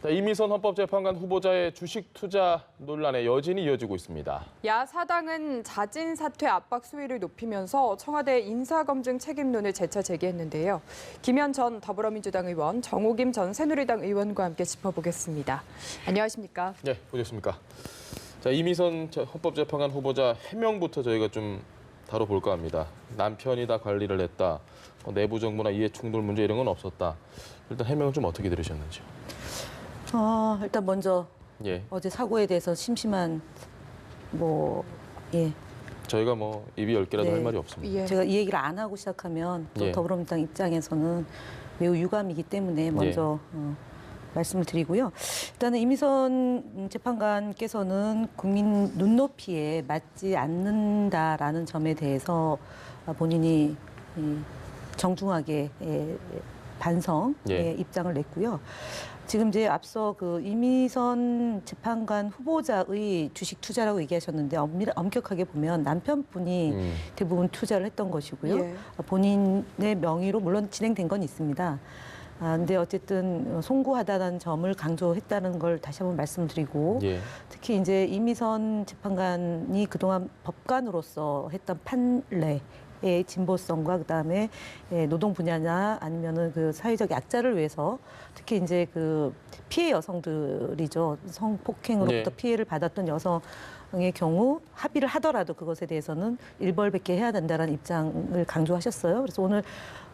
이미선 헌법재판관 후보자의 주식 투자 논란의 여진이 이어지고 있습니다. 야사당은 자진 사퇴 압박 수위를 높이면서 청와대 인사검증 책임론을 재차 제기했는데요. 김현 전 더불어민주당 의원, 정호김 전 새누리당 의원과 함께 짚어보겠습니다. 안녕하십니까? 네, 보셨습니까? 자, 이미선 헌법재판관 후보자 해명부터 저희가 좀 다뤄볼까 합니다. 남편이 다 관리를 했다. 내부 정보나 이해 충돌 문제 이런 건 없었다. 일단 해명은 좀 어떻게 들으셨는지요? 일단 먼저 예. 어제 사고에 대해서 심심한 저희가 입이 10개라도 네. 할 말이 없습니다. 예. 제가 이 얘기를 안 하고 시작하면 또 예. 더불어민주당 입장에서는 매우 유감이기 때문에 먼저 말씀을 드리고요. 일단은 이미선 재판관께서는 국민 눈높이에 맞지 않는다라는 점에 대해서 본인이 정중하게 반성의 예. 입장을 냈고요. 지금 이제 앞서 그 이미선 재판관 후보자의 주식 투자라고 얘기하셨는데 엄격하게 보면 남편분이 대부분 투자를 했던 것이고요. 예. 본인의 명의로 물론 진행된 건 있습니다. 근데 어쨌든 송구하다는 점을 강조했다는 걸 다시 한번 말씀드리고 예. 특히 이제 이미선 재판관이 그동안 법관으로서 했던 판례의 진보성과 그다음에 노동 분야나 아니면은 그 사회적 약자를 위해서 특히 이제 그 피해 여성들이죠. 성폭행으로부터 네. 피해를 받았던 여성의 경우 합의를 하더라도 그것에 대해서는 일벌백계 해야 된다는 입장을 강조하셨어요. 그래서 오늘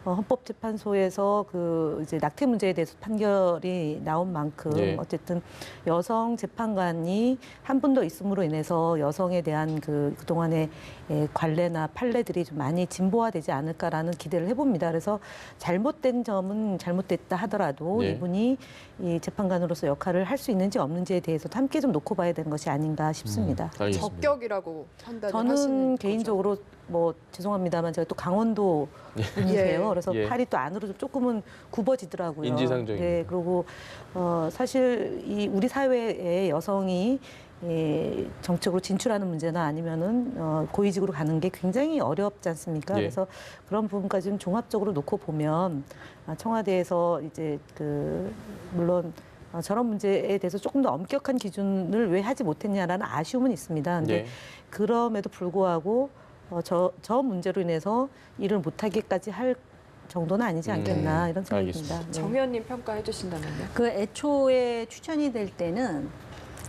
헌법재판소에서 그 이제 낙태 문제에 대해서 판결이 나온 만큼 네. 어쨌든 여성 재판관이 한 분 더 있음으로 인해서 여성에 대한 그동안의 관례나 판례들이 좀 많이 진보화되지 않을까라는 기대를 해봅니다. 그래서 잘못된 점은 잘못됐다 하더라도 네. 이분이 이 재판관으로서 역할을 할 수 있는지 없는지에 대해서도 함께 좀 놓고 봐야 되는 것이 아닌가 싶습니다. 알겠습니다. 적격이라고 판단을 하시는 저는 거죠? 개인적으로 죄송합니다만 제가 또 강원도 분이세요. 예. 그래서 예. 팔이 또 안으로 좀 조금은 굽어지더라고요. 인지상정입니다. 네, 그리고 사실 이 우리 사회의 여성이 정책으로 진출하는 문제나 아니면은 고위직으로 가는 게 굉장히 어렵지 않습니까? 예. 그래서 그런 부분까지 좀 종합적으로 놓고 보면 청와대에서 이제 물론 저런 문제에 대해서 조금 더 엄격한 기준을 왜 하지 못했냐라는 아쉬움은 있습니다. 근데 네. 그럼에도 불구하고 저 문제로 인해서 일을 못하게까지 할 정도는 아니지 않겠나 이런 생각이 듭니다. 알겠습니다. 네. 정 의원님 평가해 주신다면요? 그 애초에 추천이 될 때는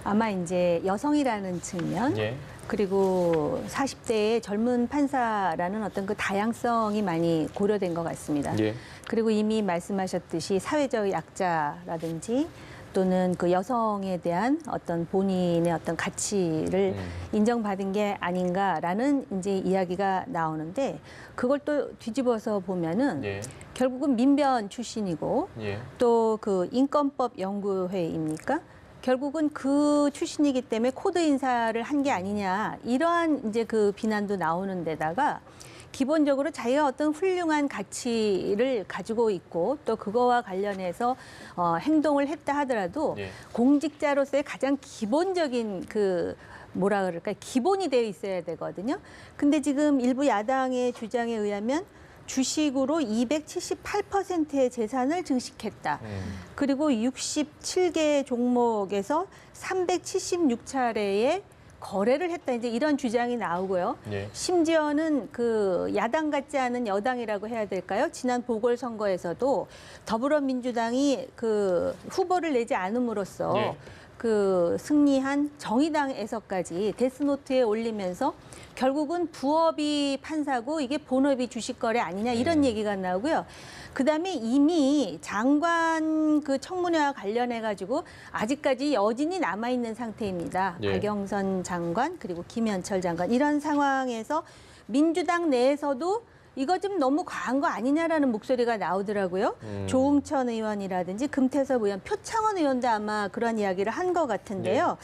아마 이제 여성이라는 측면 예. 그리고 40대의 젊은 판사라는 어떤 그 다양성이 많이 고려된 것 같습니다. 예. 그리고 이미 말씀하셨듯이 사회적 약자라든지 또는 그 여성에 대한 어떤 본인의 어떤 가치를 인정받은 게 아닌가라는 이제 이야기가 나오는데 그걸 또 뒤집어서 보면은 예. 결국은 민변 출신이고 예. 또 그 인권법 연구회입니까? 결국은 그 출신이기 때문에 코드 인사를 한 게 아니냐 이러한 이제 그 비난도 나오는 데다가 기본적으로 자기가 어떤 훌륭한 가치를 가지고 있고 또 그거와 관련해서 행동을 했다 하더라도 예. 공직자로서의 가장 기본적인 뭐라 그럴까 기본이 되어 있어야 되거든요. 근데 지금 일부 야당의 주장에 의하면 주식으로 278%의 재산을 증식했다. 그리고 67개 종목에서 376차례의 거래를 했다. 이제 이런 주장이 나오고요. 예. 심지어는 그 야당 같지 않은 여당이라고 해야 될까요? 지난 보궐선거에서도 더불어민주당이 그 후보를 내지 않음으로써 예. 그 승리한 정의당에서까지 데스노트에 올리면서 결국은 부업이 판사고 이게 본업이 주식거래 아니냐 이런 얘기가 나오고요. 그다음에 이미 장관 그 청문회와 관련해 가지고 아직까지 여진이 남아 있는 상태입니다. 예. 박영선 장관 그리고 김현철 장관 이런 상황에서 민주당 내에서도 이거 좀 너무 과한 거 아니냐라는 목소리가 나오더라고요. 조응천 의원이라든지 금태섭 의원, 표창원 의원도 아마 그런 이야기를 한 것 같은데요.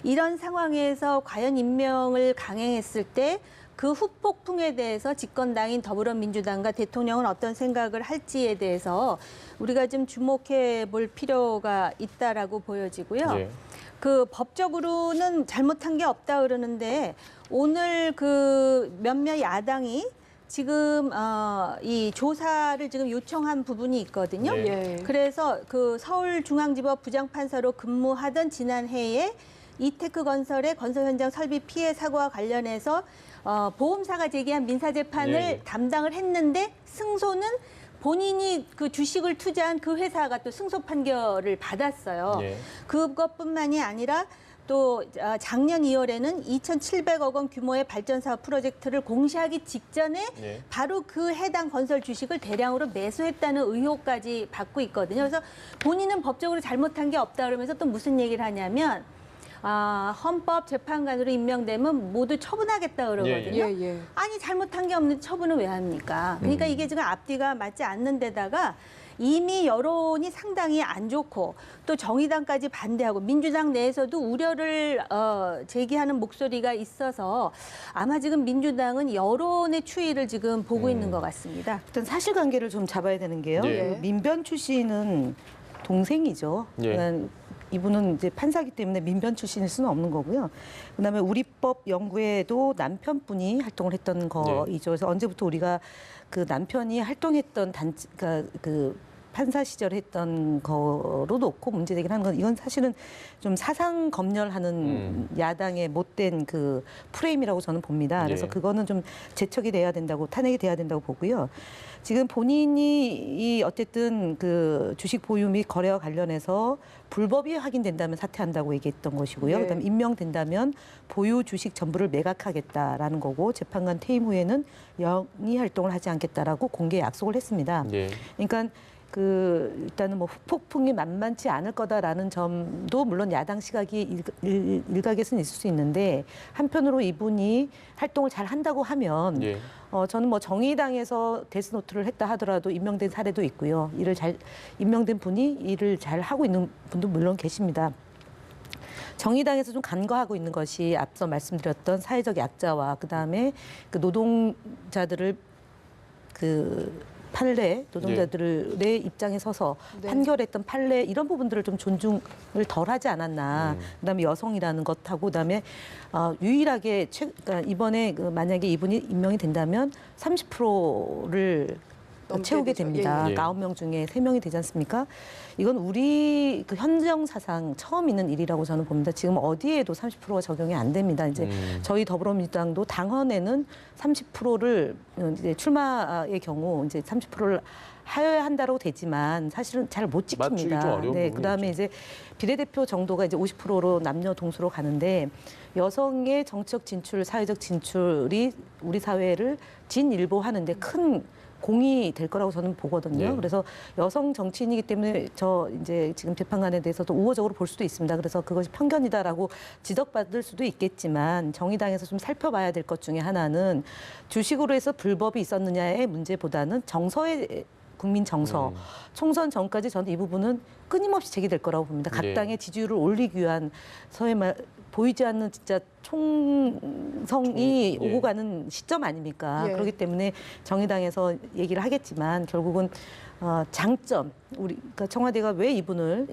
이런 상황에서 과연 임명을 강행했을 때 그 후폭풍에 대해서 집권당인 더불어민주당과 대통령은 어떤 생각을 할지에 대해서 우리가 좀 주목해 볼 필요가 있다라고 보여지고요. 예. 그 법적으로는 잘못한 게 없다 그러는데 오늘 그 몇몇 야당이 지금 이 조사를 지금 요청한 부분이 있거든요. 네. 예. 그래서 그 서울중앙지법 부장판사로 근무하던 지난해에 이테크 건설의 건설 현장 설비 피해 사고와 관련해서 보험사가 제기한 민사재판을 예. 담당을 했는데 승소는 본인이 그 주식을 투자한 그 회사가 또 승소 판결을 받았어요. 예. 그것뿐만이 아니라 또 작년 2월에는 2,700억 원 규모의 발전 사업 프로젝트를 공시하기 직전에 예. 바로 그 해당 건설 주식을 대량으로 매수했다는 의혹까지 받고 있거든요. 그래서 본인은 법적으로 잘못한 게 없다 그러면서 또 무슨 얘기를 하냐면 헌법재판관으로 임명되면 모두 처분하겠다 그러거든요. 예. 아니 잘못한 게 없는데 처분을 왜 합니까? 그러니까 이게 지금 앞뒤가 맞지 않는 데다가 이미 여론이 상당히 안 좋고 또 정의당까지 반대하고 민주당 내에서도 우려를 제기하는 목소리가 있어서 아마 지금 민주당은 여론의 추이를 지금 보고 있는 것 같습니다. 일단 사실관계를 좀 잡아야 되는 게요. 예. 그 민변 출신은 동생이죠. 예. 그러니까 이분은 이제 판사기 때문에 민변 출신일 수는 없는 거고요. 그다음에 우리법 연구회도 남편분이 활동을 했던 거이죠. 그래서 언제부터 우리가 그 남편이 활동했던 단체, 그 판사 시절에 했던 거로 놓고 문제되긴 하는 건 이건 사실은 좀 사상 검열하는 야당의 못된 그 프레임이라고 저는 봅니다. 그래서 예. 그거는 좀 제척이 돼야 된다고 탄핵이 돼야 된다고 보고요. 지금 본인이 이 어쨌든 그 주식 보유 및 거래와 관련해서 불법이 확인된다면 사퇴한다고 얘기했던 것이고요. 네. 그다음에 임명된다면 보유 주식 전부를 매각하겠다라는 거고 재판관 퇴임 후에는 영리 활동을 하지 않겠다라고 공개 약속을 했습니다. 예. 그러니까 일단은 뭐 후폭풍이 만만치 않을 거다라는 점도 물론 야당 시각이 일각에서는 있을 수 있는데 한편으로 이분이 활동을 잘 한다고 하면 예. 저는 뭐 정의당에서 데스노트를 했다 하더라도 임명된 사례도 있고요. 임명된 분이 일을 잘 하고 있는 분도 물론 계십니다. 정의당에서 좀 간과하고 있는 것이 앞서 말씀드렸던 사회적 약자와 그다음에 그 노동자들을 판례, 노동자들의 입장에 서서 네. 판결했던 판례 이런 부분들을 좀 존중을 덜하지 않았나. 그다음에 여성이라는 것하고 그다음에 유일하게 그러니까 이번에 만약에 이분이 임명이 된다면 30%를 넘게 채우게 되죠. 됩니다. 예, 예. 9명 중에 3명이 되지 않습니까? 이건 우리 그 현정 사상 처음 있는 일이라고 저는 봅니다. 지금 어디에도 30%가 적용이 안 됩니다. 이제 저희 더불어민주당도 당헌에는 30%를 이제 출마의 경우 이제 30%를 하여야 한다고 되지만 사실은 잘 못 맞추기 좀 어려운 지킵니다. 부분이 그다음에 있죠. 이제 비례대표 정도가 이제 50%로 남녀 동수로 가는데 여성의 정치적 진출, 사회적 진출이 우리 사회를 진일보하는데 큰 공이 될 거라고 저는 보거든요. 네. 그래서 여성 정치인이기 때문에 저 이제 지금 재판관에 대해서도 우호적으로 볼 수도 있습니다. 그래서 그것이 편견이다라고 지적받을 수도 있겠지만 정의당에서 좀 살펴봐야 될 것 중에 하나는 주식으로 해서 불법이 있었느냐의 문제보다는 정서의 국민 정서, 총선 전까지 저는 이 부분은 끊임없이 제기될 거라고 봅니다. 각 네. 당의 지지율을 올리기 위한 소위 말 보이지 않는 진짜 총성이 예. 오고 가는 시점 아닙니까? 예. 그렇기 때문에 정의당에서 얘기를 하겠지만 결국은 장점, 그러니까 청와대가 왜 이분을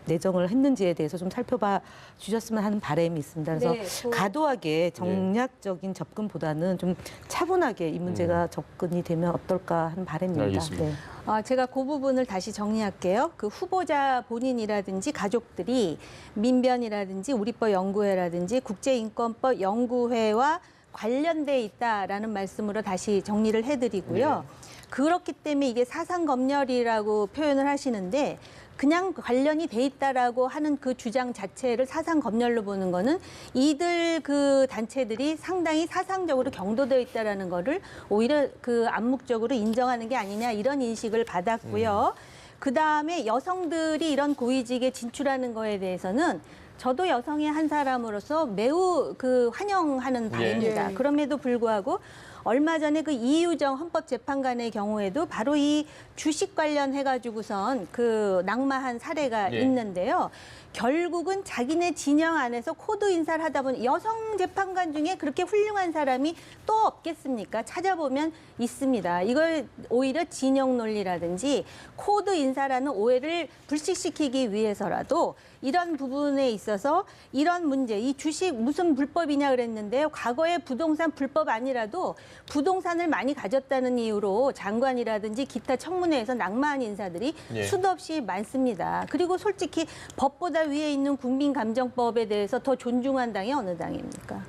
내정을 했는지에 대해서 좀 살펴봐 주셨으면 하는 바람이 있습니다. 그래서 네, 과도하게 정략적인 접근보다는 좀 차분하게 이 문제가 접근이 되면 어떨까 하는 바람입니다. 알겠습니다. 네. 제가 그 부분을 다시 정리할게요. 그 후보자 본인이라든지 가족들이 민변이라든지 우리법 연구회라든지 국제인권법 연구회와 관련돼 있다라는 말씀으로 다시 정리를 해드리고요. 그렇기 때문에 이게 사상검열이라고 표현을 하시는데 그냥 관련이 돼 있다라고 하는 그 주장 자체를 사상검열로 보는 거는 이들 그 단체들이 상당히 사상적으로 경도되어 있다라는 거를 오히려 그 암묵적으로 인정하는 게 아니냐 이런 인식을 받았고요. 그다음에 여성들이 이런 고위직에 진출하는 거에 대해서는 저도 여성의 한 사람으로서 매우 그 환영하는 바입니다. 예. 그럼에도 불구하고 얼마 전에 그 이유정 헌법재판관의 경우에도 바로 이 주식 관련해가지고선 그 낙마한 사례가 예. 있는데요. 결국은 자기네 진영 안에서 코드 인사를 하다 보니 여성 재판관 중에 그렇게 훌륭한 사람이 또 없겠습니까? 찾아보면 있습니다. 이걸 오히려 진영 논리라든지 코드 인사라는 오해를 불식시키기 위해서라도 이런 부분에 있어서 이런 문제, 이 주식 무슨 불법이냐 그랬는데요. 과거에 부동산 불법 아니라도 부동산을 많이 가졌다는 이유로 장관이라든지 기타 청문회에서 낙마한 인사들이 예. 수도 없이 많습니다. 그리고 솔직히 법보다 위에 있는 국민감정법에 대해서 더 존중한 당이 어느 당입니까?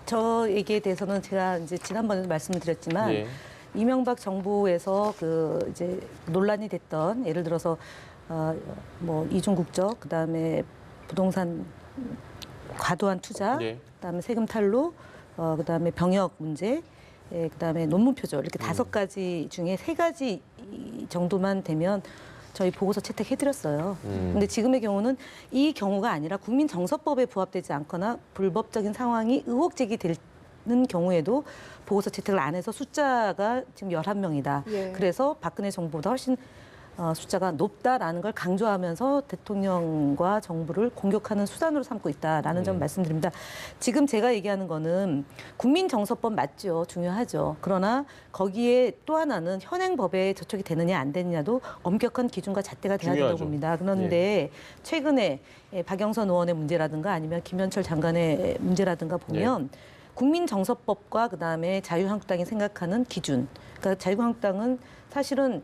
저 얘기에 대해서는 제가 이제 지난번에도 말씀을 드렸지만 예. 이명박 정부에서 그 이제 논란이 됐던 예를 들어서 뭐 이중 국적, 그다음에 부동산 과도한 투자, 예. 그다음에 세금 탈루, 그다음에 병역 문제, 그다음에 논문 표절 이렇게 5가지 중에 3가지 정도만 되면 저희 보고서 채택해드렸어요. 근데 지금의 경우는 이 경우가 아니라 국민정서법에 부합되지 않거나 불법적인 상황이 의혹 제기되는 경우에도 보고서 채택을 안 해서 숫자가 지금 11명이다. 예. 그래서 박근혜 정부보다 훨씬 숫자가 높다라는 걸 강조하면서 대통령과 정부를 공격하는 수단으로 삼고 있다라는 점 말씀드립니다. 지금 제가 얘기하는 거는 국민정서법 맞죠. 중요하죠. 그러나 거기에 또 하나는 현행 법에 저촉이 되느냐 안 되느냐도 엄격한 기준과 잣대가 돼야 된다고 중요하죠. 봅니다. 그런데 최근에 박영선 의원의 문제라든가 아니면 김현철 장관의 문제라든가 보면 국민정서법과 그다음에 자유한국당이 생각하는 기준. 그러니까 자유한국당은 사실은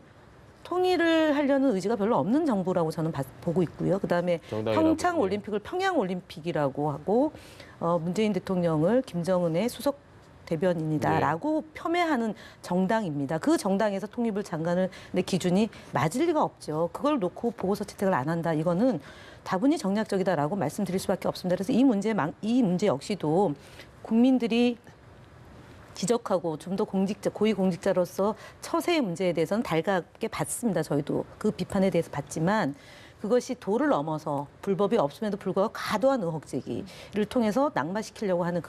통일을 하려는 의지가 별로 없는 정부라고 저는 보고 있고요. 그다음에 정당이라고. 평창 올림픽을 평양 올림픽이라고 하고 문재인 대통령을 김정은의 수석 대변인이다라고 폄훼하는 정당입니다. 그 정당에서 통일부 장관을 내 기준이 맞을 리가 없죠. 그걸 놓고 보고서 채택을 안 한다. 이거는 다분히 정략적이다라고 말씀드릴 수밖에 없습니다. 그래서 이 문제 역시도 국민들이 지적하고 좀 더 고위 공직자로서 처세의 문제에 대해서는 달갑게 봤습니다. 저희도 그 비판에 대해서 봤지만 그것이 도를 넘어서 불법이 없음에도 불구하고 과도한 의혹 제기를 통해서 낙마시키려고 하는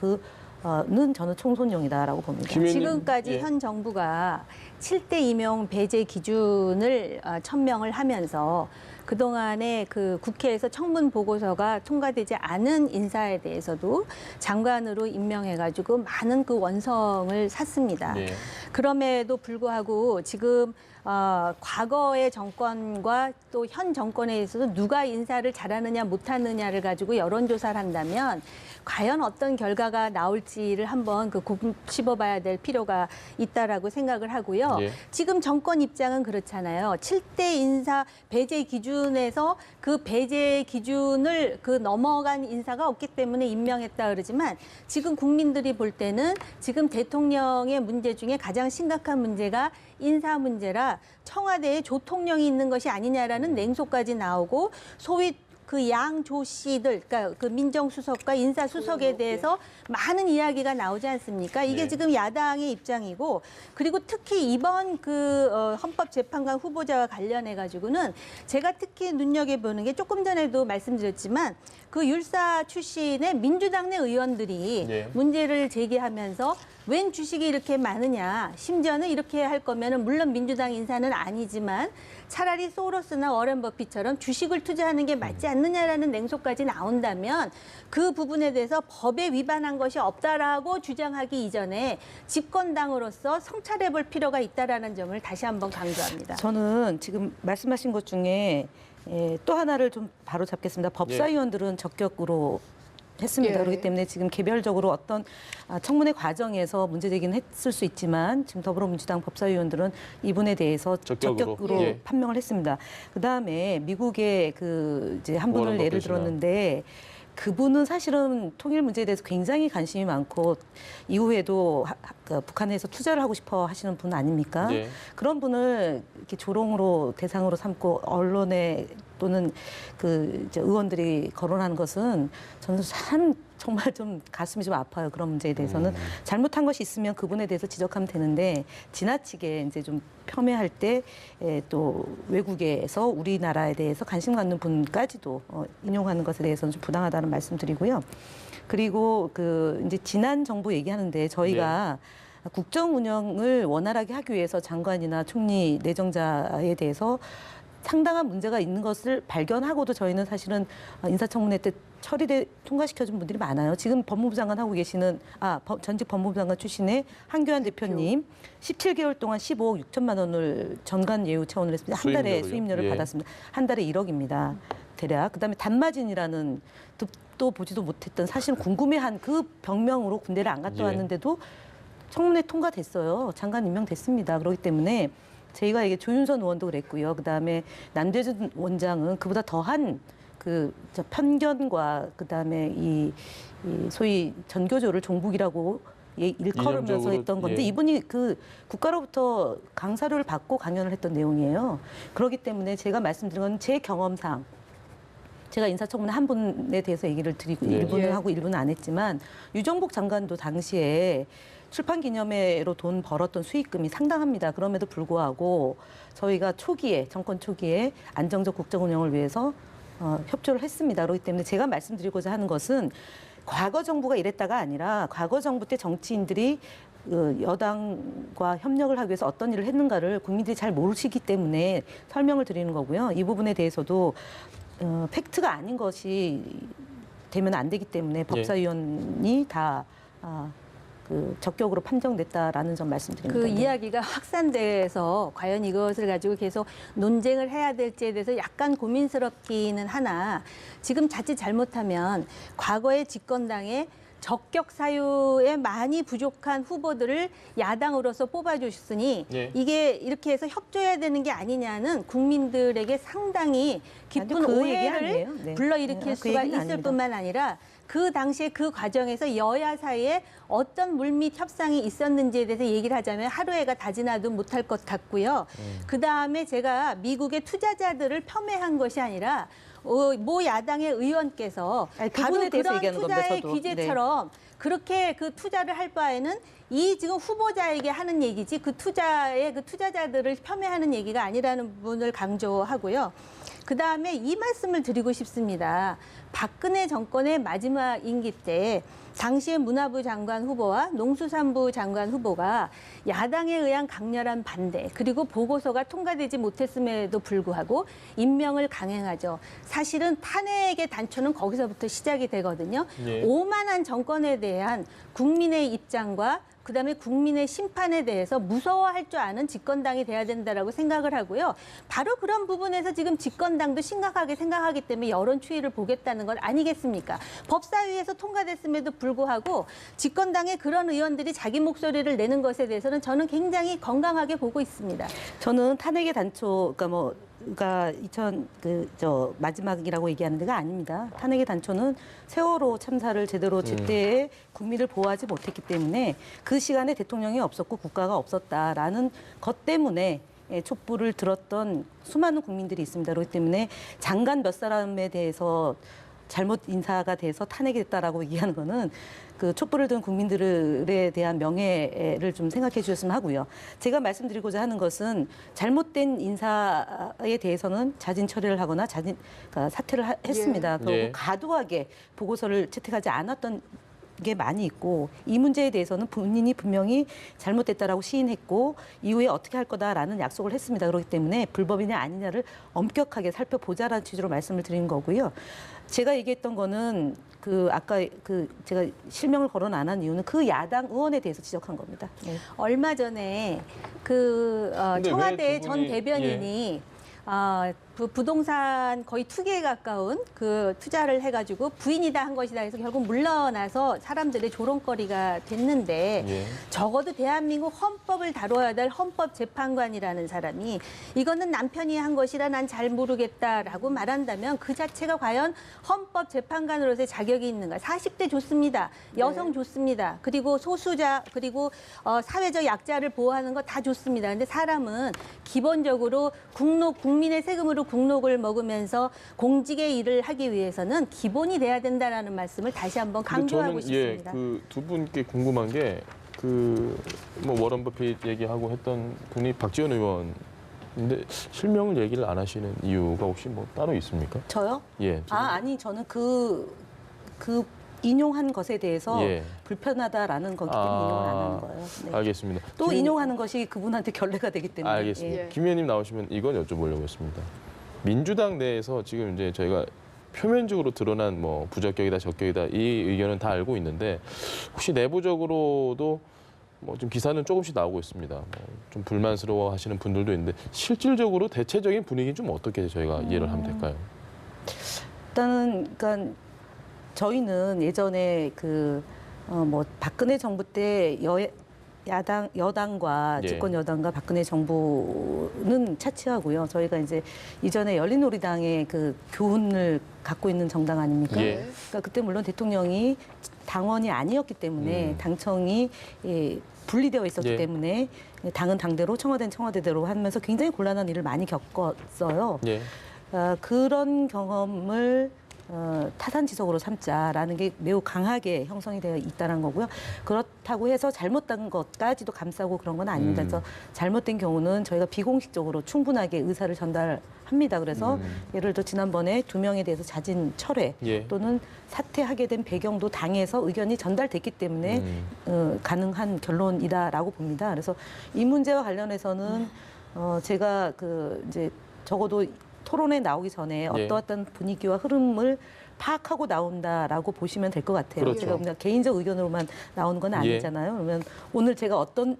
는 저는 총선용이다라고 봅니다. 지금까지 예. 현 정부가 7대 임용 배제 기준을 천명을 하면서 그동안에 그 국회에서 청문 보고서가 통과되지 않은 인사에 대해서도 장관으로 임명해가지고 많은 그 원성을 샀습니다. 예. 그럼에도 불구하고 지금 과거의 정권과 또 현 정권에 있어서 누가 인사를 잘하느냐 못하느냐를 가지고 여론조사를 한다면 과연 어떤 결과가 나올지를 한번 곱씹어봐야 될 필요가 있다라고 생각을 하고요. 예. 지금 정권 입장은 그렇잖아요. 7대 인사 배제 기준에서 그 배제 기준을 넘어간 인사가 없기 때문에 임명했다 그러지만 지금 국민들이 볼 때는 지금 대통령의 문제 중에 가장 심각한 문제가 인사 문제라 청와대에 조통령이 있는 것이 아니냐라는 냉소까지 나오고 소위 그 양조 씨들, 그러니까 그 민정수석과 인사수석에 대해서 많은 이야기가 나오지 않습니까? 이게 네. 지금 야당의 입장이고, 그리고 특히 이번 헌법재판관 후보자와 관련해 가지고는 제가 특히 눈여겨보는 게 조금 전에도 말씀드렸지만 그 율사 출신의 민주당 내 의원들이 네. 문제를 제기하면서 웬 주식이 이렇게 많으냐, 심지어는 이렇게 할 거면은 물론 민주당 인사는 아니지만 차라리 소로스나 워렌 버핏처럼 주식을 투자하는 게 맞지 않느냐라는 냉소까지 나온다면 그 부분에 대해서 법에 위반한 것이 없다라고 주장하기 이전에 집권당으로서 성찰해 볼 필요가 있다라는 점을 다시 한번 강조합니다. 저는 지금 말씀하신 것 중에 또 하나를 좀 바로 잡겠습니다. 법사위원들은 적격으로 했습니다. 예. 그렇기 때문에 지금 개별적으로 어떤 청문회 과정에서 문제 제기는 했을 수 있지만 지금 더불어민주당 법사위원들은 이분에 대해서 적격으로 예. 판명을 했습니다. 그다음에 미국의 이제 한 분을 워런 예를 버핏이나. 들었는데 그분은 사실은 통일 문제에 대해서 굉장히 관심이 많고 이후에도 북한에서 투자를 하고 싶어 하시는 분 아닙니까? 예. 그런 분을 이렇게 조롱으로 대상으로 삼고 언론에 또는 이제 의원들이 거론하는 것은 저는 참 정말 좀 가슴이 좀 아파요. 그런 문제에 대해서는 잘못한 것이 있으면 그분에 대해서 지적하면 되는데 지나치게 이제 좀 폄훼할 때 또 외국에서 우리나라에 대해서 관심 갖는 분까지도 인용하는 것에 대해서는 좀 부당하다는 말씀드리고요. 그리고 이제 지난 정부 얘기하는데 저희가 국정 운영을 원활하게 하기 위해서 장관이나 총리 내정자에 대해서 상당한 문제가 있는 것을 발견하고도 저희는 사실은 인사청문회 때 통과시켜준 분들이 많아요. 지금 법무부 장관 하고 계시는 전직 법무부 장관 출신의 한교안 대표님 17개월 동안 15억 6천만 원을 전관 예우 차원으로 했습니다. 한 달에 수임료를 받았습니다. 한 달에 1억입니다. 대략. 그다음에 단마진이라는 듣도 보지도 못했던 사실 궁금해한 그 병명으로 군대를 안 갔다 왔는데도 청문회 통과됐어요. 장관 임명됐습니다. 그렇기 때문에 저희가 이게 조윤선 의원도 그랬고요. 그다음에 남재준 원장은 그보다 더한 저 편견과 그다음에 이 소위 전교조를 종북이라고 일컬으면서 했던 건데 이분이 그 국가로부터 강사료를 받고 강연을 했던 내용이에요. 그렇기 때문에 제가 말씀드린 건 제 경험상 제가 인사청문회 한 분에 대해서 얘기를 드리고 일부는 하고 일부는 안 했지만 유정복 장관도 당시에 출판 기념회로 돈 벌었던 수익금이 상당합니다. 그럼에도 불구하고 저희가 정권 초기에 안정적 국정 운영을 위해서 협조를 했습니다. 그렇기 때문에 제가 말씀드리고자 하는 것은 과거 정부가 이랬다가 아니라 과거 정부 때 정치인들이 여당과 협력을 하기 위해서 어떤 일을 했는가를 국민들이 잘 모르시기 때문에 설명을 드리는 거고요. 이 부분에 대해서도 팩트가 아닌 것이 되면 안 되기 때문에 법사위원이 다 적격으로 판정됐다라는 점 말씀드립니다. 그 이야기가 확산돼서 과연 이것을 가지고 계속 논쟁을 해야 될지에 대해서 약간 고민스럽기는 하나 지금 자칫 잘못하면 과거의 집권당의 적격 사유에 많이 부족한 후보들을 야당으로서 뽑아주셨으니 이게 이렇게 해서 협조해야 되는 게 아니냐는 국민들에게 상당히 깊은 오해를 불러일으킬 수가 있을 뿐만 아니라 그 당시에 그 과정에서 여야 사이에 어떤 물밑 협상이 있었는지에 대해서 얘기를 하자면 하루에가 다 지나도 못할 것 같고요. 그다음에 제가 미국의 투자자들을 폄훼한 것이 아니라 모 야당의 의원께서 바로 그런 투자의 규제처럼 그렇게 그 투자를 할 바에는 이 지금 후보자에게 하는 얘기지 그 투자자들을 폄훼하는 얘기가 아니라는 부분을 강조하고요. 그다음에 이 말씀을 드리고 싶습니다. 박근혜 정권의 마지막 임기 때 당시의 문화부 장관 후보와 농수산부 장관 후보가 야당에 의한 강렬한 반대 그리고 보고서가 통과되지 못했음에도 불구하고 임명을 강행하죠. 사실은 탄핵의 단초는 거기서부터 시작이 되거든요. 오만한 정권에 대한 국민의 입장과 그다음에 국민의 심판에 대해서 무서워할 줄 아는 집권당이 돼야 된다라고 생각을 하고요. 바로 그런 부분에서 지금 집권당도 심각하게 생각하기 때문에 여론 추이를 보겠다는 건 아니겠습니까? 법사위에서 통과됐음에도 불구하고 집권당의 그런 의원들이 자기 목소리를 내는 것에 대해서는 저는 굉장히 건강하게 보고 있습니다. 저는 탄핵의 단초, 그러니까 마지막이라고 얘기하는 데가 아닙니다. 탄핵의 단초는 세월호 참사를 제때 국민을 보호하지 못했기 때문에 그 시간에 대통령이 없었고 국가가 없었다라는 것 때문에 촛불을 들었던 수많은 국민들이 있습니다. 그렇기 때문에 장관 몇 사람에 대해서 잘못 인사가 돼서 탄핵이 됐다라고 얘기하는 거는 그 촛불을 든 국민들에 대한 명예를 좀 생각해 주셨으면 하고요. 제가 말씀드리고자 하는 것은 잘못된 인사에 대해서는 자진 처리를 하거나 그러니까 사퇴를 했습니다. 그리고 과도하게 보고서를 채택하지 않았던 게 많이 있고 이 문제에 대해서는 본인이 분명히 잘못됐다라고 시인했고 이후에 어떻게 할 거다라는 약속을 했습니다. 그렇기 때문에 불법이냐 아니냐를 엄격하게 살펴보자라는 취지로 말씀을 드린 거고요. 제가 얘기했던 거는 아까 제가 실명을 거론 안 한 이유는 그 야당 의원에 대해서 지적한 겁니다. 얼마 전에 청와대 전 대변인이 부동산 거의 투기에 가까운 그 투자를 해가지고 부인이다 한 것이다 해서 결국 물러나서 사람들의 조롱거리가 됐는데 적어도 대한민국 헌법을 다뤄야 될 헌법재판관이라는 사람이 이거는 남편이 한 것이라 난 잘 모르겠다라고 말한다면 그 자체가 과연 헌법재판관으로서의 자격이 있는가. 40대 좋습니다. 여성 좋습니다. 그리고 소수자 그리고 사회적 약자를 보호하는 거 다 좋습니다. 근데 사람은 기본적으로 국민의 세금으로 국록을 먹으면서 공직의 일을 하기 위해서는 기본이 돼야 된다라는 말씀을 다시 한번 강조하고 싶습니다. 그 두 분께 궁금한 게 워런 버핏 얘기하고 했던 분이 박지원 의원인데 실명을 얘기를 안 하시는 이유가 혹시 따로 있습니까? 저요? 예. 아니 저는 그 인용한 것에 대해서 불편하다라는 거기 때문에 인용을 안 하는 거예요. 네. 알겠습니다. 또 인용하는 것이 그분한테 결례가 되기 때문에. 알겠습니다. 김 의원님 나오시면 이건 여쭤보려고 했습니다. 민주당 내에서 지금 이제 저희가 표면적으로 드러난 뭐 부적격이다, 적격이다 이 의견은 다 알고 있는데 혹시 내부적으로도 뭐 좀 기사는 조금씩 나오고 있습니다. 뭐좀 불만스러워하시는 분들도 있는데 실질적으로 대체적인 분위기는 좀 어떻게 저희가 이해를 하면 될까요? 일단은 그러니까 저희는 예전에 뭐 박근혜 정부 때 여당과 예. 집권 여당과 박근혜 정부는 차치하고요. 저희가 이제 이전에 열린우리당의 그 교훈을 갖고 있는 정당 아닙니까? 예. 그러니까 그때 물론 대통령이 당원이 아니었기 때문에 당청이 분리되어 있었기 예. 때문에 당은 당대로 청와대는 청와대대로 하면서 굉장히 곤란한 일을 많이 겪었어요. 예. 그런 경험을 타산지석으로 삼자라는 게 매우 강하게 형성이 되어 있다는 거고요. 그렇다고 해서 잘못된 것까지도 감싸고 그런 건 아닙니다. 그래서 잘못된 경우는 저희가 비공식적으로 충분하게 의사를 전달합니다. 그래서 예를 들어 지난번에 2명에 대해서 자진 철회 예. 또는 사퇴하게 된 배경도 당에서 의견이 전달됐기 때문에 가능한 결론이다라고 봅니다. 그래서 이 문제와 관련해서는 제가 이제 적어도 토론에 나오기 전에 예. 어떠한 분위기와 흐름을 파악하고 나온다라고 보시면 될 것 같아요. 그렇죠. 제가 그냥 개인적 의견으로만 나오는 건 아니잖아요. 그러면 오늘 제가 어떤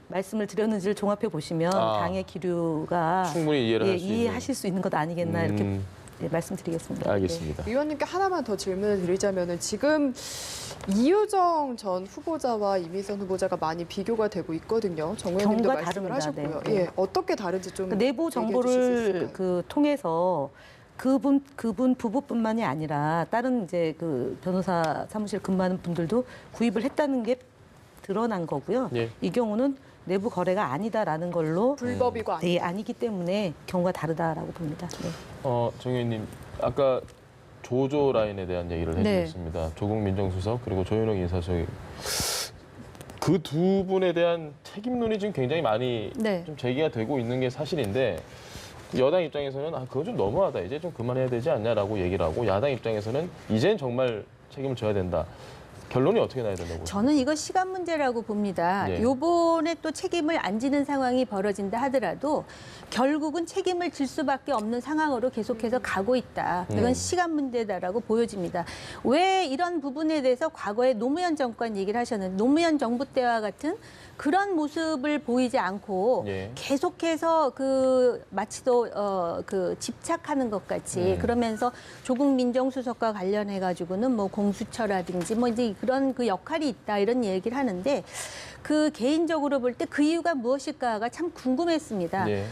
말씀을 드렸는지를 종합해 보시면 당의 기류가 충분히 이해를 할 수 있는. 이해하실 수 있는 것 아니겠나 이렇게 말씀드리겠습니다. 알겠습니다. 의원님께 하나만 더 질문을 드리자면은 지금 이효정 전 후보자와 이미선 후보자가 많이 비교가 되고 있거든요. 정 의원님도 경우가 말씀을 다릅니다. 하셨고요. 네. 예, 어떻게 다른지 좀 내부 얘기해 주실 수 정보를 있을까요? 통해서 그분 부부뿐만이 아니라 다른 이제 변호사 사무실 근무하는 분들도 구입을 했다는 게 드러난 거고요. 예. 이 경우는 내부 거래가 아니다라는 걸로 불법이고 아니기 때문에 경우가 다르다라고 봅니다. 네. 정 의원님 아까 조조 라인에 대한 얘기를 네. 해주셨습니다. 조국 민정수석 그리고 조현옥 인사청이 그 두 분에 대한 책임론이 지금 굉장히 많이 네. 좀 제기가 되고 있는 게 사실인데 여당 입장에서는 그거 좀 너무하다 이제 좀 그만해야 되지 않냐라고 얘기를 하고 야당 입장에서는 이젠 정말 책임을 져야 된다. 결론이 어떻게 나야 된다고? 저는 이거 시간 문제라고 봅니다. 예. 요번에 또 책임을 안 지는 상황이 벌어진다 하더라도 결국은 책임을 질 수밖에 없는 상황으로 계속해서 가고 있다. 이건 시간 문제다라고 보여집니다. 왜 이런 부분에 대해서 과거에 노무현 정권 얘기를 하셨는데 노무현 정부 때와 같은 그런 모습을 보이지 않고 예. 계속해서 마치 또 집착하는 것 같이 그러면서 조국 민정수석과 관련해 가지고는 뭐 공수처라든지 뭐 이제 그런 그 역할이 있다 이런 얘기를 하는데 개인적으로 볼 때 그 이유가 무엇일까가 참 궁금했습니다. 예.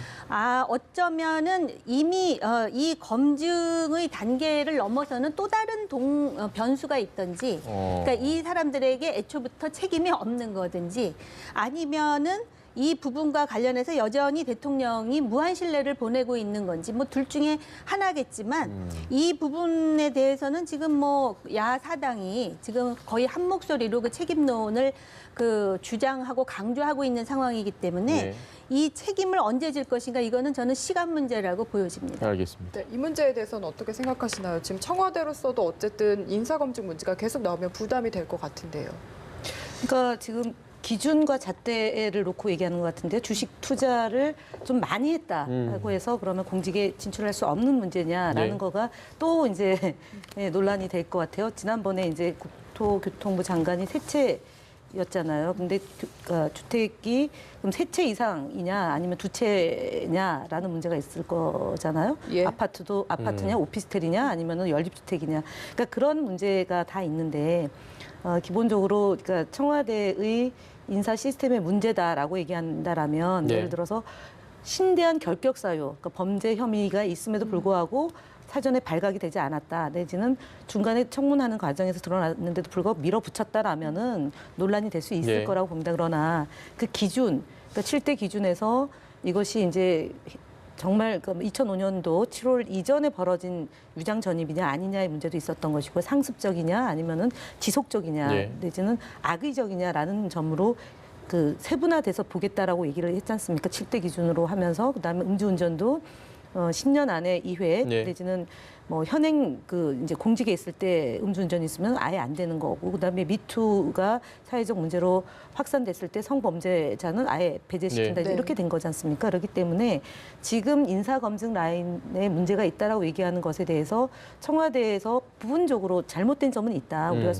어쩌면은 이미 이 검증의 단계를 넘어서는 또 다른 변수가 있든지, 그러니까 이 사람들에게 애초부터 책임이 없는 거든지, 아니면은 이 부분과 관련해서 여전히 대통령이 무한 신뢰를 보내고 있는 건지 뭐 둘 중에 하나겠지만 이 부분에 대해서는 지금 뭐 야사당이 지금 거의 한 목소리로 그 책임론을 주장하고 강조하고 있는 상황이기 때문에 네. 이 책임을 언제 질 것인가 이거는 저는 시간 문제라고 보여집니다. 알겠습니다. 네, 이 문제에 대해서는 어떻게 생각하시나요? 지금 청와대로서도 어쨌든 인사검증 문제가 계속 나오면 부담이 될 것 같은데요. 그러니까 지금 기준과 잣대를 놓고 얘기하는 것 같은데요. 주식 투자를 좀 많이 했다고 해서 그러면 공직에 진출할 수 없는 문제냐라는 네. 거가 또 이제 논란이 될 것 같아요. 지난번에 이제 국토교통부 장관이 세 채였잖아요. 근데 주택이 그럼 세 채 이상이냐 아니면 두 채냐라는 문제가 있을 거잖아요. 예. 아파트냐 오피스텔이냐 아니면은 연립주택이냐. 그러니까 그런 문제가 다 있는데 기본적으로 그러니까 청와대의 인사 시스템의 문제다라고 얘기한다라면 네. 예를 들어서 신대한 결격 사유, 그러니까 범죄 혐의가 있음에도 불구하고 사전에 발각이 되지 않았다. 내지는 중간에 청문하는 과정에서 드러났는데도 불구하고 밀어붙였다라면은 논란이 될 수 있을 예. 거라고 봅니다. 그러나 그 기준, 그러니까 7대 기준에서 이것이 이제 정말 2005년도 7월 이전에 벌어진 유장 전입이냐 아니냐의 문제도 있었던 것이고 상습적이냐 아니면은 지속적이냐 예. 내지는 악의적이냐라는 점으로 세분화돼서 보겠다라고 얘기를 했지 않습니까? 7대 기준으로 하면서 그다음에 음주운전도 10년 안에 2회 네. 내지는 뭐 현행 그 이제 공직에 있을 때 음주운전이 있으면 아예 안 되는 거고, 그다음에 미투가 사회적 문제로 확산됐을 때 성범죄자는 아예 배제시킨다 네. 이렇게 된 거지 않습니까? 그렇기 때문에 지금 인사검증 라인에 문제가 있다라고 얘기하는 것에 대해서 청와대에서 부분적으로 잘못된 점은 있다. 우리가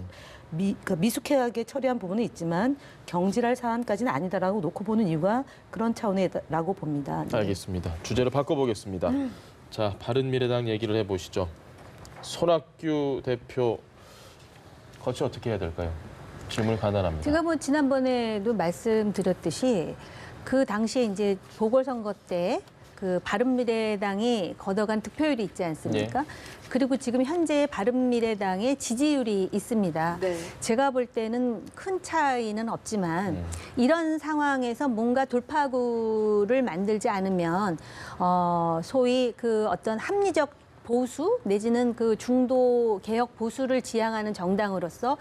그러니까 미숙하게 처리한 부분은 있지만 경질할 사안까지는 아니다라고 놓고 보는 이유가 그런 차원이라고 봅니다. 네. 알겠습니다. 주제를 바꿔보겠습니다. 자, 바른미래당 얘기를 해보시죠. 손학규 대표 거치 어떻게 해야 될까요? 질문 간단합니다. 제가 뭐 지난번에도 말씀드렸듯이 그 당시에 이제 보궐선거 때 그 바른미래당이 걷어간 득표율이 있지 않습니까? 그리고 지금 현재 바른미래당의 지지율이 있습니다. 네. 제가 볼 때는 큰 차이는 없지만 이런 상황에서 뭔가 돌파구를 만들지 않으면 소위 그 어떤 합리적 보수 내지는 그 중도 개혁 보수를 지향하는 정당으로서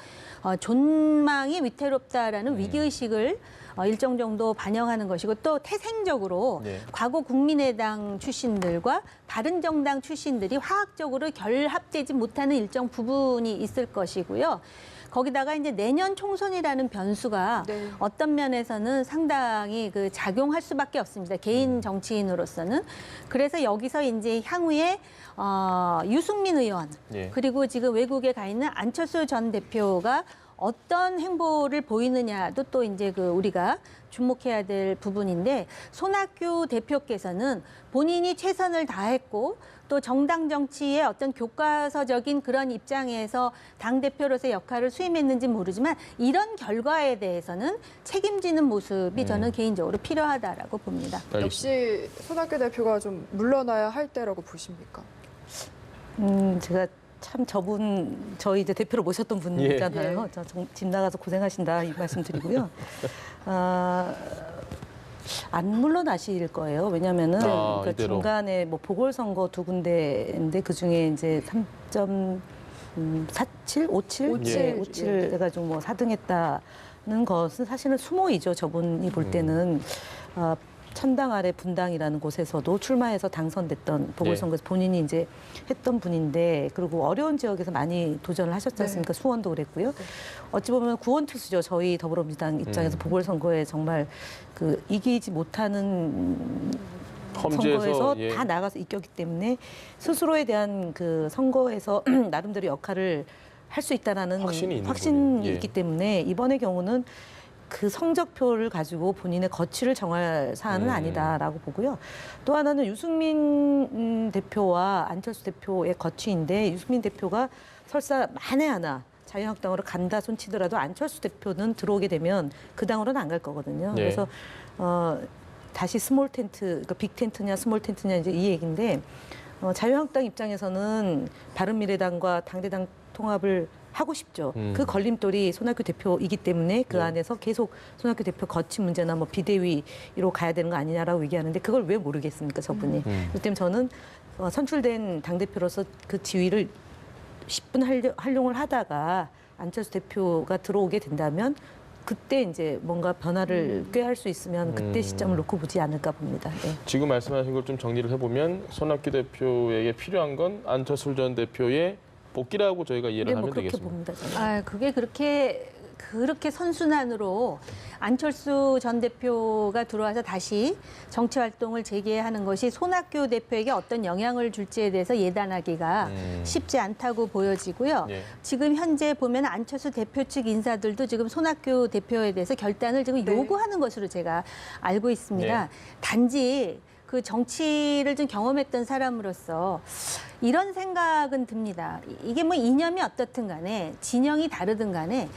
존망이 위태롭다라는 위기의식을 일정 정도 반영하는 것이고, 또 태생적으로 네. 과거 국민의당 출신들과 바른정당 출신들이 화학적으로 결합되지 못하는 일정 부분이 있을 것이고요. 거기다가 이제 내년 총선이라는 변수가 네. 어떤 면에서는 상당히 그 작용할 수밖에 없습니다. 개인 정치인으로서는. 그래서 여기서 이제 향후에 유승민 의원 예. 그리고 지금 외국에 가 있는 안철수 전 대표가 어떤 행보를 보이느냐도 또 이제 그 우리가 주목해야 될 부분인데, 손학규 대표께서는 본인이 최선을 다했고 또 정당 정치의 어떤 교과서적인 그런 입장에서 당대표로서의 역할을 수임했는지 모르지만 이런 결과에 대해서는 책임지는 모습이 저는 개인적으로 필요하다라고 봅니다. 역시 손학규 대표가 좀 물러나야 할 때라고 보십니까? 제가 참 저희 이제 대표로 모셨던 분이잖아요. 예. 집 나가서 고생하신다 이 말씀드리고요. 안 물러나실 거예요. 왜냐하면은 그러니까 이대로. 중간에 뭐 보궐선거 2군데인데 그 중에 이제 3.47, 57, 예. 57 해가지고 뭐 4등했다는 것은 사실은 수모이죠. 저분이 볼 때는. 천당 아래 분당이라는 곳에서도 출마해서 당선됐던 보궐선거에서 본인이 이제 했던 분인데, 그리고 어려운 지역에서 많이 도전을 하셨지 않습니까? 수원도 그랬고요. 어찌 보면 구원투수죠. 저희 더불어민주당 입장에서 보궐선거에 정말 그 이기지 못하는 선거에서 예. 다 나가서 이겼기 때문에 스스로에 대한 그 선거에서 나름대로 역할을 할 수 있다라는 확신이 있는 확신이 분이에요. 예. 있기 때문에 이번의 경우는 그 성적표를 가지고 본인의 거취를 정할 사안은 아니다라고 보고요. 또 하나는 유승민 대표와 안철수 대표의 거취인데, 유승민 대표가 설사 만에 하나 자유한국당으로 간다 손치더라도 안철수 대표는 들어오게 되면 그 당으로는 안 갈 거거든요. 네. 그래서 다시 스몰 텐트, 그러니까 빅 텐트냐 스몰 텐트냐 이제 이 얘기인데, 자유한국당 입장에서는 바른미래당과 당대당 통합을 하고 싶죠. 그 걸림돌이 손학규 대표이기 때문에 그 안에서 계속 손학규 대표 거취 문제나 뭐 비대위로 가야 되는 거 아니냐라고 얘기하는데, 그걸 왜 모르겠습니까, 저분이. 그렇기 때문에 저는 선출된 당대표로서 그 지위를 10분 활용을 하다가 안철수 대표가 들어오게 된다면 그때 이제 뭔가 변화를 꾀할 수 있으면 그때 시점을 놓고 보지 않을까 봅니다. 네. 지금 말씀하신 걸 좀 정리를 해보면 손학규 대표에게 필요한 건 안철수 전 대표의 복귀라고 저희가 이해를 네, 하면 뭐 그렇게 되겠습니다. 봅니다. 저는. 그게 그렇게 선순환으로 안철수 전 대표가 들어와서 다시 정치 활동을 재개하는 것이 손학규 대표에게 어떤 영향을 줄지에 대해서 예단하기가 쉽지 않다고 보여지고요. 예. 지금 현재 보면 안철수 대표 측 인사들도 지금 손학규 대표에 대해서 결단을 지금 네. 요구하는 것으로 제가 알고 있습니다. 네. 단지 그 정치를 좀 경험했던 사람으로서 이런 생각은 듭니다. 이게 뭐 이념이 어떻든 간에 진영이 다르든 간에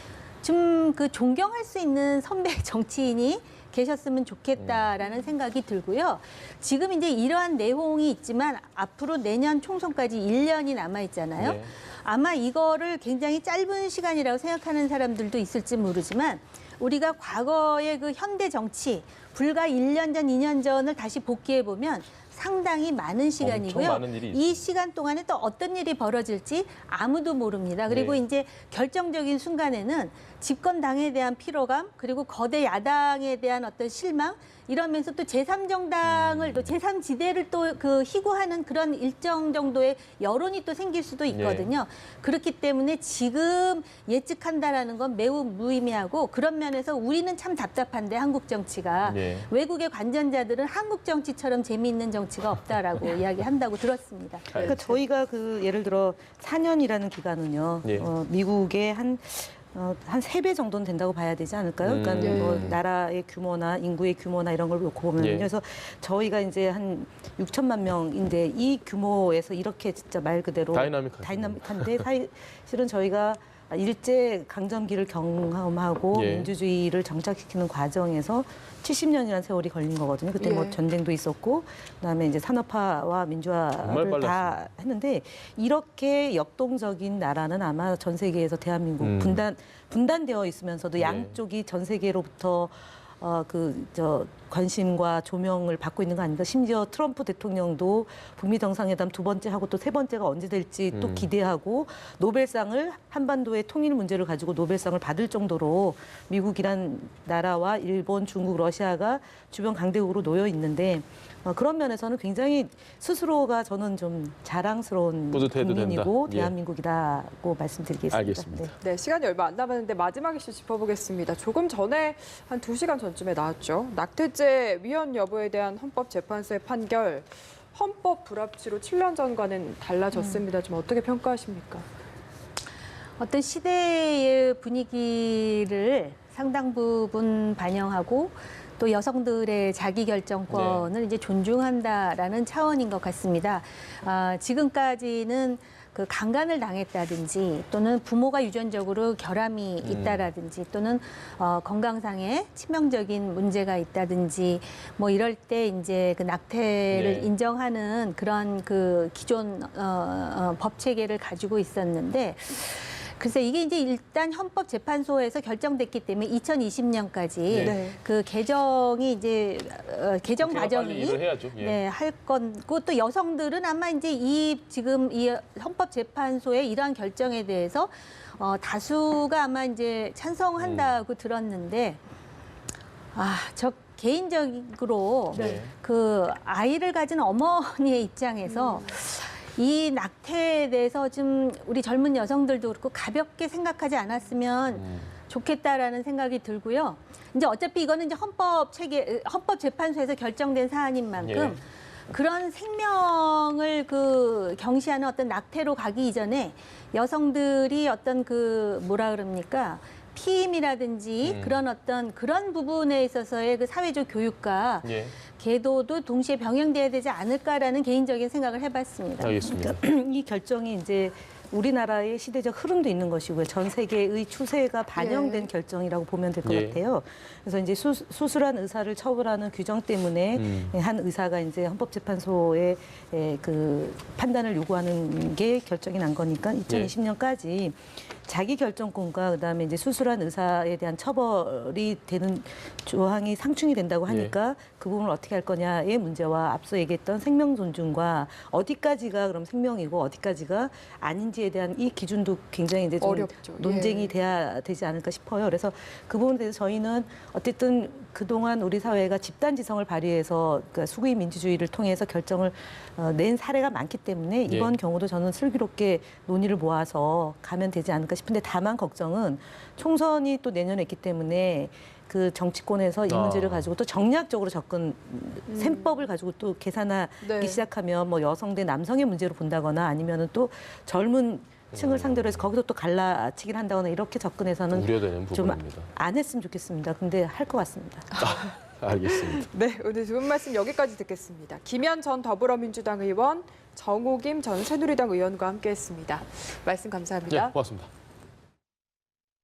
좀 그 존경할 수 있는 선배 정치인이 계셨으면 좋겠다라는 생각이 들고요. 지금 이제 이러한 내용이 있지만 앞으로 내년 총선까지 1년이 남아 있잖아요. 네. 아마 이거를 굉장히 짧은 시간이라고 생각하는 사람들도 있을지 모르지만, 우리가 과거의 그 현대 정치, 불과 1년 전, 2년 전을 다시 복귀해 보면 상당히 많은 시간이고요. 많은 일이 이 시간 동안에 또 어떤 일이 벌어질지 아무도 모릅니다. 그리고 네. 이제 결정적인 순간에는 집권당에 대한 피로감, 그리고 거대 야당에 대한 어떤 실망, 이러면서 또 제3정당을 또 제3지대를 또 그 희구하는 그런 일정 정도의 여론이 또 생길 수도 있거든요. 그렇기 때문에 지금 예측한다라는 건 매우 무의미하고, 그런 면에서 우리는 참 답답한데 한국 정치가 네. 외국의 관전자들은 한국 정치처럼 재미있는 정치가 없다라고 이야기한다고 들었습니다. 그러니까 저희가 그 예를 들어 4년이라는 기간은요. 예. 미국의 한 3배 정도는 된다고 봐야 되지 않을까요? 그러니까 뭐 나라의 규모나 인구의 규모나 이런 걸 놓고 보면 예. 그래서 저희가 이제 한 6천만 명인데 이 규모에서 이렇게 진짜 말 그대로 다이나믹한데 사실은 저희가 일제 강점기를 경험하고 예. 민주주의를 정착시키는 과정에서 70년이라는 세월이 걸린 거거든요. 그때 뭐 예. 전쟁도 있었고, 그다음에 이제 산업화와 정말 민주화를 다 빨랐습니다. 했는데 이렇게 역동적인 나라는 아마 전 세계에서 대한민국 분단되어 있으면서도 예. 양쪽이 전 세계로부터 관심과 조명을 받고 있는 거 아닌가. 심지어 트럼프 대통령도 북미 정상회담 2번째 하고 또 3번째가 언제 될지 또 기대하고 노벨상을 한반도의 통일 문제를 가지고 노벨상을 받을 정도로 미국이란 나라와 일본, 중국, 러시아가 주변 강대국으로 놓여 있는데 그런 면에서는 굉장히 스스로가 저는 좀 자랑스러운 뿌듯해도 국민이고 된다. 예. 대한민국이라고 말씀드리겠습니다. 알겠습니다. 네. 네, 시간이 얼마 안 남았는데 마지막 이슈 짚어보겠습니다. 조금 전에 한 2시간 전쯤에 나왔죠. 낙태죄 위헌 여부에 대한 헌법재판소의 판결. 헌법 불합치로 7년 전과는 달라졌습니다. 좀 어떻게 평가하십니까? 어떤 시대의 분위기를 상당 부분 반영하고 또 여성들의 자기결정권을 이제 존중한다라는 차원인 것 같습니다. 지금까지는 그 강간을 당했다든지 또는 부모가 유전적으로 결함이 있다라든지 또는 건강상의 치명적인 문제가 있다든지 뭐 이럴 때 이제 그 낙태를 네. 인정하는 그런 그 기존 법 체계를 가지고 있었는데, 글쎄 이게 이제 일단 헌법재판소에서 결정됐기 때문에 2020년까지 네. 그 개정이 이제 개정 국회가 빨리 과정이 일을 해야죠. 예. 네, 할 거고, 또 여성들은 아마 이제 지금 이 헌법재판소의 이러한 결정에 대해서 다수가 아마 이제 찬성한다고 들었는데, 저 개인적으로 네. 그 아이를 가진 어머니의 입장에서 이 낙태에 대해서 좀 우리 젊은 여성들도 그렇고 가볍게 생각하지 않았으면 좋겠다라는 생각이 들고요. 이제 어차피 이거는 이제 헌법재판소에서 결정된 사안인 만큼 그런 생명을 그 경시하는 어떤 낙태로 가기 이전에 여성들이 어떤 그 뭐라 그럽니까? 피임이라든지 그런 부분에 있어서의 그 사회적 교육과 예. 계도도 동시에 병행돼야 되지 않을까라는 개인적인 생각을 해봤습니다. 알겠습니다. 이 결정이 이제 우리나라의 시대적 흐름도 있는 것이고요. 전 세계의 추세가 반영된 결정이라고 보면 될 것 예. 같아요. 그래서 이제 수술한 의사를 처벌하는 규정 때문에 한 의사가 이제 헌법재판소의 그 판단을 요구하는 게 결정이 난 거니까 2020년까지 자기 결정권과 그다음에 이제 수술한 의사에 대한 처벌이 되는 조항이 상충이 된다고 하니까 그 부분을 어떻게 할 거냐의 문제와 앞서 얘기했던 생명 존중과 어디까지가 그럼 생명이고 어디까지가 아닌지에 대한 이 기준도 굉장히 이제 좀 어렵죠. 논쟁이 돼야 되지 않을까 싶어요. 그래서 그 부분에 대해서 저희는 어쨌든 그동안 우리 사회가 집단지성을 발휘해서 그러니까 수구의 민주주의를 통해서 결정을 낸 사례가 많기 때문에 이번 경우도 저는 슬기롭게 논의를 모아서 가면 되지 않을까 싶은데, 다만 걱정은 총선이 또 내년에 있기 때문에 그 정치권에서 이 문제를 가지고 또 정략적으로 셈법을 가지고 또 계산하기 시작하면 뭐 여성 대 남성의 문제로 본다거나 아니면은 또 젊은 층을 상대로 해서 거기서 또 갈라치기를 한다거나 이렇게 접근해서는 우려되는 좀 부분입니다. 안 했으면 좋겠습니다. 근데 할 것 같습니다. 알겠습니다. 네, 오늘 두 분 말씀 여기까지 듣겠습니다. 김현 전 더불어민주당 의원, 정호김 전 새누리당 의원과 함께했습니다. 말씀 감사합니다. 네, 고맙습니다.